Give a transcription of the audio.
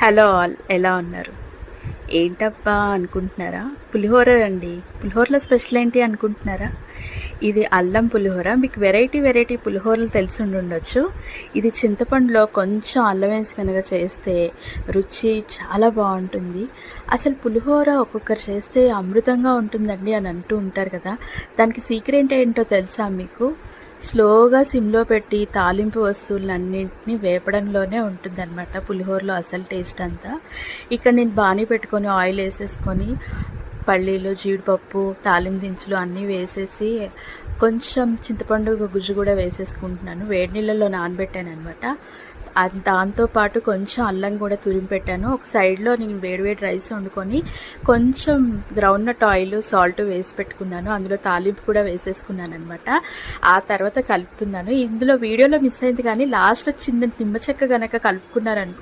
Hello all, ఎలా ఉన్నారు? ఏంటబ్బా అనుకుంటున్నారా? పులిహోర అండి. పులిహోరలో స్పెషల్ ఏంటి అనుకుంటున్నారా? ఇది అల్లం పులిహోర. మీకు వెరైటీ వెరైటీ పులిహోరలు తెలిసి ఉండొచ్చు. ఇది చింతపండులో కొంచెం అల్లం వేసి కనుక చేస్తే రుచి చాలా బాగుంటుంది. అసలు పులిహోర ఒక్కొక్కరు చేస్తే అమృతంగా ఉంటుందండి అని అంటూ ఉంటారు కదా. దానికి సీక్రెట్ ఏంటో తెలుసా మీకు? స్లోగా సిమ్లో పెట్టి తాలింపు వస్తువులన్నింటినీ వేపడంలోనే ఉంటుందన్నమాట పులిహోరలో అసలు టేస్ట్ అంతా. ఇక్కడ నేను బాణీ పెట్టుకొని ఆయిల్ వేసేసుకొని పల్లీలు, జీడిపప్పు, తాలింపు దినుసులు అన్నీ వేసేసి కొంచెం చింతపండు గుజ్జు కూడా వేసేసుకుంటున్నాను. వేడి నీళ్ళలో నానబెట్టాను అనమాట. దాంతోపాటు కొంచెం అల్లం కూడా తురిమి పెట్టాను. ఒక సైడ్లో నేను వేడివేడి రైస్ వండుకొని కొంచెం గ్రౌండ్నట్ ఆయిల్, సాల్ట్ వేసి పెట్టుకున్నాను. అందులో తాలింపు కూడా వేసేసుకున్నాను అనమాట. ఆ తర్వాత కలుపుతున్నాను. ఇందులో వీడియోలో మిస్ అయింది కానీ లాస్ట్లో చిన్న నిమ్మ చెక్క కనుక కలుపుకున్నారనుకో